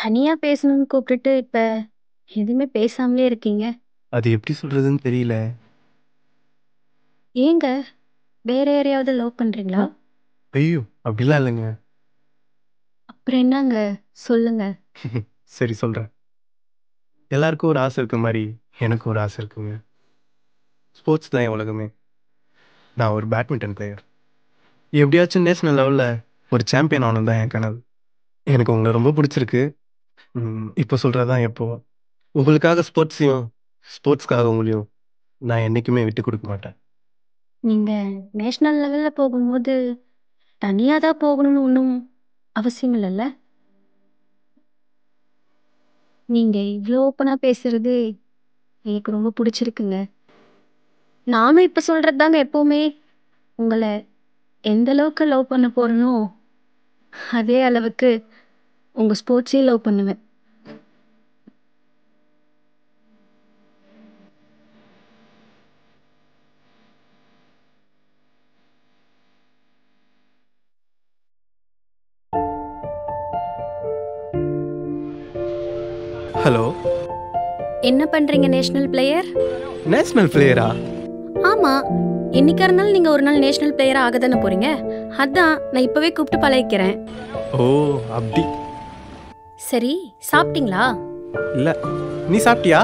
தனியா பேசணும்னு கூப்பிட்டுட்டு இப்ப எதுவுமே பேசாமலே இருக்கீங்க. அது எப்படி சொல்றதுன்னு தெரியல. ஏங்க வேற யாரையாவது லவ் பண்றீங்களா? ஐயோ, அப்படிலாம் இல்லைங்க. அப்புறம் என்னங்க சொல்லுங்க. சரி சொல்றேன். எல்லாருக்கும் ஒரு ஆசை இருக்க மாதிரி எனக்கு ஒரு ஆசை இருக்குங்க. ஸ்போர்ட்ஸ் தான் என் உலகமே. நான் ஒரு பேட்மிண்டன் பிளேயர். எப்படியாச்சும் நேஷனல் லெவலில் ஒரு சாம்பியன் ஆகணும் தான் என் கனவு. எனக்கு உங்களை ரொம்ப பிடிச்சிருக்கு. இப்போ சொல்கிறதான் எப்போ உங்களுக்காக ஸ்போர்ட்ஸ்க்காக உங்களையும் நான் என்றைக்குமே விட்டு கொடுக்க மாட்டேன். நீங்க நேஷனல் லெவல்ல போகும்போது தனியா தான் போகணும்னு ஒன்றும் அவசியம் இல்லைல்ல. நீங்க இவ்வளோ ஓப்பனா பேசுறது எனக்கு ரொம்ப பிடிச்சிருக்குங்க. நானும் இப்ப சொல்றது தாங்க எப்பவுமே உங்களை எந்த அளவுக்கு லவ் பண்ண போறேனோ அதே அளவுக்கு உங்க ஸ்போர்ட்ஸையும் லவ் பண்ணுவேன். ஹலோ, என்ன பண்றீங்க நேஷனல் பிளேயர்? நேஷனல் பிளேயரா? ஆமா, என்னைக்கா இருந்தாலும் நீங்க ஒரு நாள் நேஷனல் பிளேயரா ஆக தானே போறீங்க. அதான் நான் இப்பவே கூப்பிட்டு பழகிக்கிறேன். ஓ அப்படி. சரி, சாப்பிட்டீங்களா? இல்லை, நீ சாப்பிட்டியா?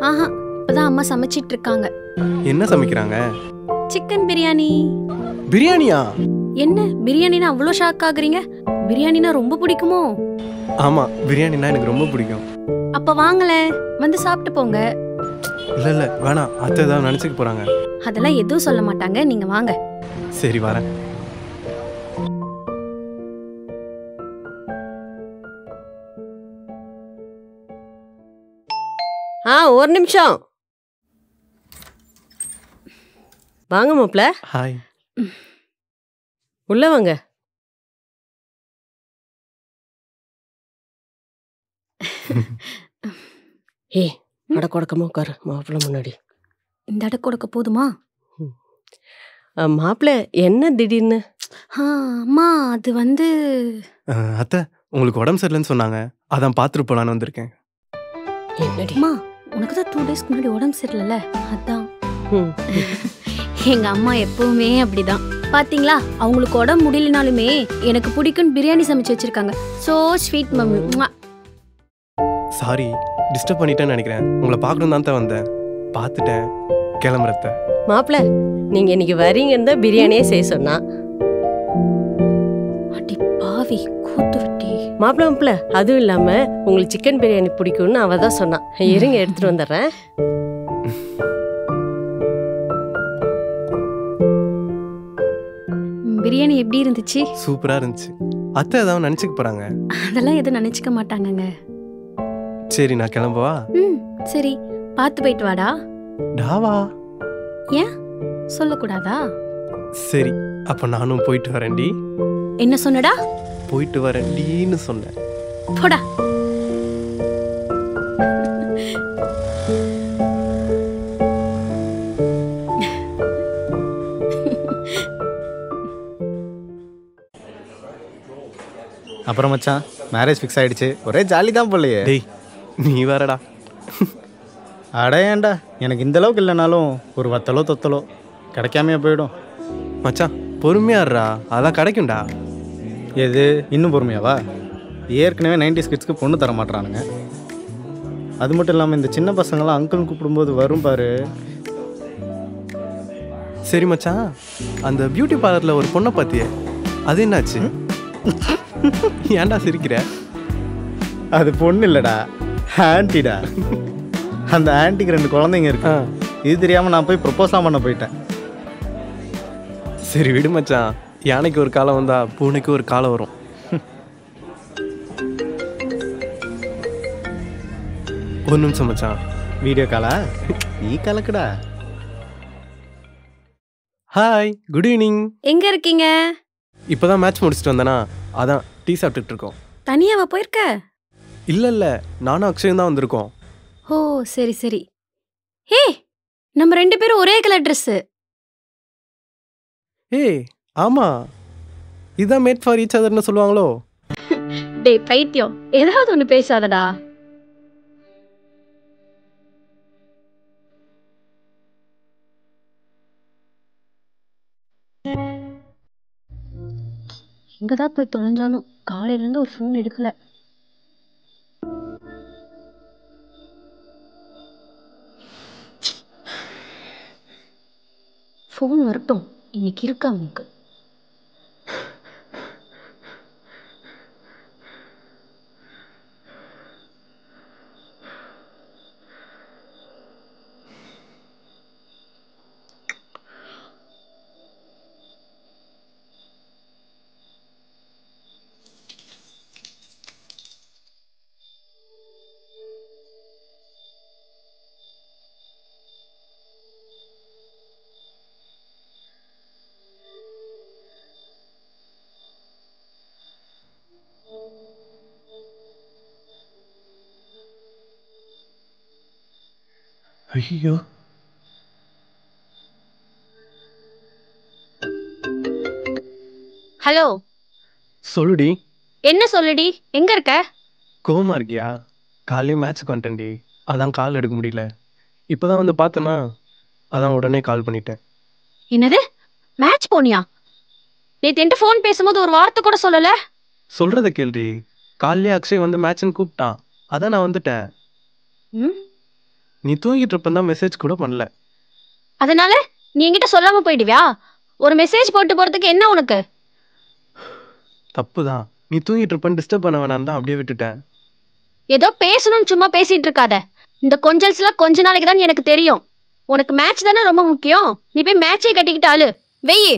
ஆஹா, இப்பதான் அம்மா சமைச்சிட்டு இருக்காங்க. என்ன சமைக்கிறாங்க? சிக்கன் பிரியாணி. பிரியாணியா? என்ன பிரியாணினா அவ்வளோ ஷாக் ஆகுறீங்க? பிரியாணினா ரொம்ப பிடிக்குமோ? ஆமாம், பிரியாணினா எனக்கு ரொம்ப பிடிக்கும். அப்ப வாங்களேன், வந்து சாப்பிட்டு போங்க. இல்லை இல்லை வேணாம், அத்தை ஏதாவது நினச்சிக்க போகிறாங்க. அதெல்லாம் எதுவும் சொல்ல மாட்டாங்க, நீங்க வாங்க. சரி வரேன். ஒரு நிமிஷம் வாங்க மாப்ள. ஹாய். உள்ள வாங்க. ஏய், அடக்கொடக்கமா உட்காரு மாப்பிள்ள முன்னாடி. இந்த அடை கொடுக்க போதுமா? மாப்பிள்ள என்ன திடீர்னு? அம்மா அது வந்து அத்தை, உங்களுக்கு உடம்பு சரியில்லைன்னு சொன்னாங்க, அதான் பார்த்துட்டு போகலான்னு வந்திருக்கேன். என்னடி? அம்மா உனக்கு தான் 2 days முன்னாடி உடம்பு சரியில்லைல்ல, அதான். ம். எங்க அம்மா எப்பவுமே அப்படிதான். பாத்தீங்களா, அவங்களுக்கு உடம்பு முடியலனாலுமே எனக்கு பிடிக்கும்னு பிரியாணி சமைச்சு வச்சிருக்காங்க. So sweet mummy. Sorry, disturb பண்ணிட்டேன்னு நினைக்கிறேன். உங்களை பார்க்கணும் தான் வந்தேன். பார்த்துட்டேன், கிளம்புறத்த. மாப்பிள்ள, நீங்க இன்னைக்கு வரீங்கன்னு தான் பிரியாணியே செய்ய சொன்னா. அடி பாவி, கூத்து விட்டி. மாப்பிள்ள அதுவும் இல்லாம உங்களுக்கு சிக்கன் பிரியாணி பிடிக்கும்னு அவ தான் சொன்னா. இருங்க, எடுத்துட்டு வந்துடுறேன். பிரியாணி எப்படி இருந்துச்சு? சூப்பரா இருந்துச்சு. அத்தை ஏதாவது நினைச்சுக்க போறாங்க? அதெல்லாம் எதுவும் நினைச்சுக்க மாட்டாங்கங்க. சரி, நான் கிளம்பவா? சரி, பார்த்து போயிட்டு வாடா. டாவா? ஏன் சொல்லக்கூடாதா? சரி, அப்ப நானும் போயிட்டு வரேன்டி. என்ன சொன்னடா? போயிட்டு வரேன்டின்னு சொன்னேன். போடா. அப்புறம் மச்சான், மேரேஜ் ஃபிக்ஸ் ஆயிடுச்சு. ஒரே ஜாலி தான் போலையே. டேய், நீ வரடா. அடையாண்டா, எனக்கு இந்த அளவுக்கு இல்லைனாலும் ஒரு வத்தலோ தொத்தலோ கிடைக்காமையே போயிடும். மச்சான் பொறுமையாடுறா, அதான் கிடைக்கும்டா. எது இன்னும் பொறுமையாவா? ஏற்கனவே 90s கிட்ஸ்க்கு பொண்ணு தர மாட்டுறானுங்க. அது மட்டும் இல்லாமல் இந்த சின்ன பசங்களாம் அங்கிள்னு கூப்பிடும்போது வரும் பாரு. சரி மச்சான், அந்த பியூட்டி பார்லரில் ஒரு பொண்ணை பார்த்தியே, அது என்னாச்சு? ஏன்டா சிரிக்கிற? அது பொண்ணு இல்லைடா, ஆன்ட்டிடா. அந்த ஆன்ட்டிக்கு 2 குழந்தைங்க இருக்கு. இது தெரியாமல் நான் போய் ப்ரொப்போஸ்லாம் பண்ண போயிட்டேன். சரி விடு மச்சான், யானைக்கு ஒரு காலம் வந்தா பூனைக்கு ஒரு காலம் வரும். ஒரு நிமிஷம் மச்சான். வீடியோ காலா? நீ கலக்குடா. Hi, good evening. எங்க இருக்கீங்க? இப்போதான் மேட்ச் முடிச்சுட்டு வந்தேனா, அதான் டீ சாப்பிட்டுட்டு இருக்கோம். தனியாவா போயிருக்க? இல்லை, நானும் அக்ஷயும் தான் வந்திருக்கோம். ஓ சரி சரி. ஹே, நம்ம 2 பேரும் ஒரே கலர் ட்ரெஸ். ஏய் ஆமா, இதான் மேட் ஃபார் ஈச் அதர்னு சொல்லுவாங்களோ? டேய் பைத்தியம், ஏதாவது ஒண்ணு பேசாதடா. எங்கதான் போய் தொலைஞ்சாலும் காலையில இருந்து ஒரு ஃபோன் எடுக்கல. ஃபோன் வரட்டும், இன்னைக்கு இருக்கா அவனுக்கு. ஐயோ, ஹலோ, சொல்லுடி. என்ன சொல்லுடி, எங்க இருக்க? கோவமா இருக்கியா? காலையும் மேட்ச்சுக்கு வந்துட்டேன்டி, அதான் கால் எடுக்க முடியல. இப்போதான் வந்து பார்த்தேன்னா, அதான் உடனே கால் பண்ணிட்டேன். என்னது, மேட்ச் போனியா? நேத்து என்கிட்ட ஃபோன் பேசும்போது ஒரு வார்த்தை கூட சொல்லல. சொல்றத கேள்வி. காலையிலே அக்ஷய் வந்து மேட்ச்னு கூப்பிட்டான், அதான் நான் வந்துட்டேன். ம், நீ தூங்கிட்டு இருப்பந்தான் மெசேஜ் கூட பண்ணல. அதனால நீ என்கிட்ட சொல்லாம போயிடுவியா? ஒரு மெசேஜ் போட்டு போறதுக்கு என்ன உனக்கு? தப்பு தான். நீ தூங்கிட்டு இருப்பேன்னு டிஸ்டர்ப் பண்ண வேணாம் தான் அப்படியே விட்டுட்டேன். ஏதோ பேசணும்னு சும்மா பேசிட்டு இருக்காத. இந்த கொஞ்சல்ஸ்லாம் கொஞ்ச நாளைக்கு தான் எனக்கு தெரியும். உனக்கு மேட்ச் தானே ரொம்ப முக்கியம். நீ போய் மேட்சே கட்டிக்கிட்டாலு வெயி.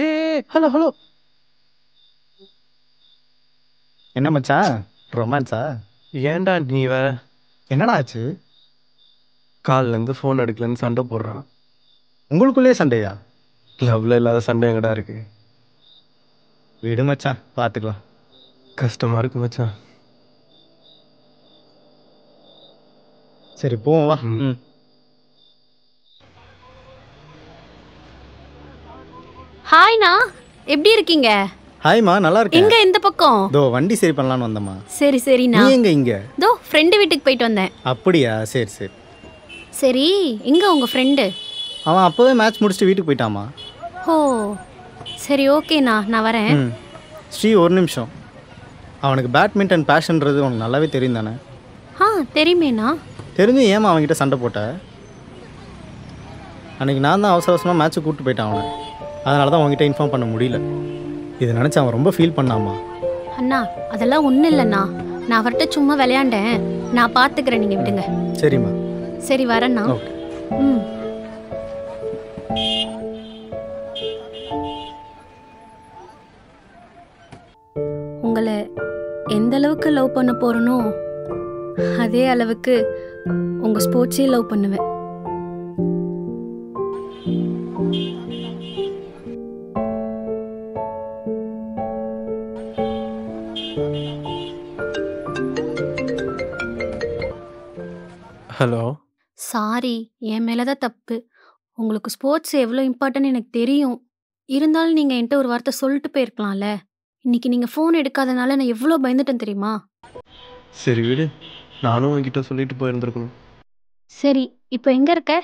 ஏ ஹலோ ஹலோ. என்ன மச்சான், ரொமான்ஸா? ஏன்டா நீ வேற என்னடா ஆச்சு? கால்லேருந்து ஃபோன் எடுக்கலன்னு சண்டை போடுறான். உங்களுக்குள்ளே சண்டையா? லவ்ல இல்லாத சண்டை எங்கடா இருக்கு? விடு மச்சான், பார்த்துக்கலாம். கஷ்டமா இருக்கு மச்சான். சரி போவோம் வா. ம். ம். ஹாய்ண்ணா, எப்படி இருக்கீங்க? ஹாய்மா, நல்லா எங்க இருக்கேன். இந்த பக்கம்? தோ வண்டி சரி பண்ணலான்னு வந்தம்மா. சரி சரிண்ணா. நீ எங்க இங்க? தோ ஃப்ரெண்டு வீட்டுக்கு போயிட்டு வந்தேன். அப்படியா, சரி சரி. சரி, எங்க உங்க ஃப்ரெண்டு? அவன் அப்போவே மேட்ச் முடிச்சுட்டு வீட்டுக்கு போயிட்டாமா. ஓ சரி, ஓகேண்ணா, நான் வரேன். ம். ஸ்ரீ, ஒரு நிமிஷம். அவனுக்கு பேட்மிண்டன் பேஷன்றது உனக்கு நல்லாவே தெரியும் தானே? ஆ தெரியுமேண்ணா. தெரிஞ்சு ஏமா அவன்கிட்ட சண்டை போட்ட? அன்றைக்கி நான் தான் அவசர அவசரமாக மேட்ச்சுக்கு கூப்பிட்டு போயிட்டான் அவனை. அதனால தான் அவன்கிட்ட இன்ஃபார்ம் பண்ண முடியல. இதை நினச்சி அவன் ரொம்ப ஃபீல் பண்ணாமா. அண்ணா அதெல்லாம் ஒன்றும் இல்லைண்ணா, நான் அவர்கிட்ட சும்மா விளையாண்டேன். நான் பார்த்துக்கிறேன், நீங்கள் விடுங்க. சரிம்மா. சரி வரேண்ணா. ஓகே. ம். உங்களை எந்த அளவுக்கு லவ் பண்ண போறனோ அதே அளவுக்கு உங்க ஸ்போர்ட்ஸே லவ் பண்ணுவேன். ஹலோ. சாரி, என் மேலதான் தப்பு. உங்களுக்கு ஸ்போர்ட்ஸ் எவ்வளோ இம்பார்ட்டன்ட் எனக்கு தெரியும். இருந்தாலும் நீங்க என்கிட்ட ஒரு வார்த்தை சொல்லிட்டு போயிருக்கலாம்ல. இன்னைக்கு நீங்க ஃபோன் எடுக்காதனால நான் எவ்வளோ பயந்துட்டேன் தெரியுமா? சரி விடு, நானும் உன்கிட்ட சொல்லிட்டு போயிருந்துருக்கணும். சரி, இப்போ எங்க இருக்க?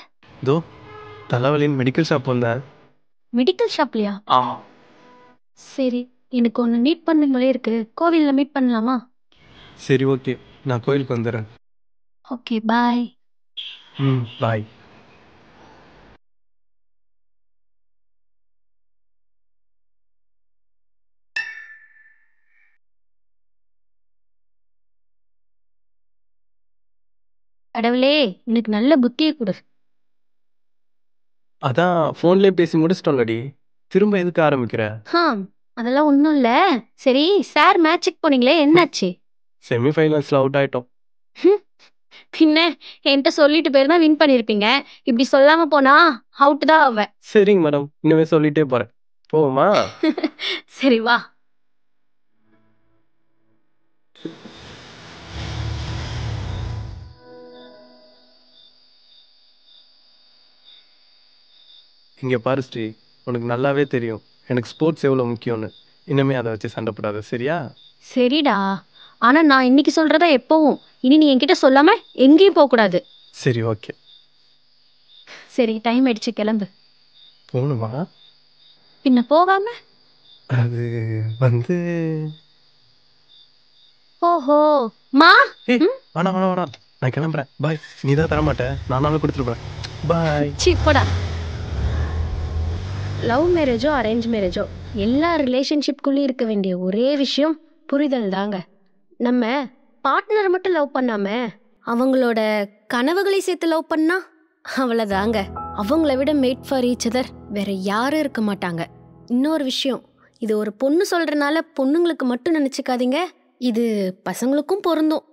இதோ தலைவலின்னு மெடிக்கல் ஷாப் வந்தேன். மெடிக்கல் ஷாப்லையா? ஆமாம். சரி, எனக்கு ஒன்று மீட் பண்ணுங்களே இருக்கு. கோவிலில் மீட் பண்ணலாமா? சரி ஓகே, நான் கோயிலுக்கு வந்துடுறேன். ஓகே, பாய். ம், பாய். கடவுளே, எனக்கு நல்ல புத்தியை கொடு. அதான் ஃபோன்லேயே பேசி முடிச்சிட்டோம்லடி, திரும்ப எதுக்கு ஆரம்பிக்கிற? அதெல்லாம் ஒன்றும் இல்லை. சரி, சார் மேட்சுக்கு போனீங்களே, என்னாச்சு? செமிஃபைனல்ஸில் அவுட் ஆகிட்டோம். பின்ன என்கிட்ட சொல்லிட்டு போயிருந்தா வின் பண்ணியிருப்பீங்க. இப்படி சொல்லாம போனா அவுட் தான் ஆவேன். சரிங்க மேடம், இனிமே சொல்லிட்டே போகிறேன். போவோமா? சரி வா. இங்கே பாரு ஸ்ரீ, உனக்கு நல்லாவே தெரியும் எனக்கு ஸ்போர்ட்ஸ் எவ்வளோ முக்கியம்னு. இனிமே அதை வச்சு சண்டை போடாத சரியா? சரிடா. ஆனா நான் இன்னைக்கு சொல்றதா எப்பவும். இனி நீ என்கிட்ட சொல்லாம எங்கேயும் போக கூடாது. சரி ஓகே. சரி டைம் ஆயிடுச்சு கிளம்பு. போகணுமா? பின்ன போகாம? அது வந்து ஓஹோ மா. ஏய் வேணாம் வேணாம் வேணாம், நான் கிளம்புறேன். பாய். நீ தான் தரமாட்டேன், நானாலும் கொடுத்துட்டு போறேன். பாய். சீ போடா. லவ் மேரேஜோ அரேஞ்ச் மேரேஜோ எல்லா ரிலேஷன்ஷிப்குள்ளேயும் இருக்க வேண்டிய ஒரே விஷயம் புரிதல் தாங்க. நம்ம பார்ட்னரை மட்டும் லவ் பண்ணாம அவங்களோட கனவுகளை சேர்த்து லவ் பண்ணா அவ்வளோதாங்க. அவங்கள விட மேட் ஃபார் ஈச் அதர் வேற யாரும் இருக்க மாட்டாங்க. இன்னொரு விஷயம், இது ஒரு பொண்ணு சொல்றதுனால பொண்ணுங்களுக்கு மட்டும் நினச்சிக்காதீங்க, இது பசங்களுக்கும் பொருந்தும்.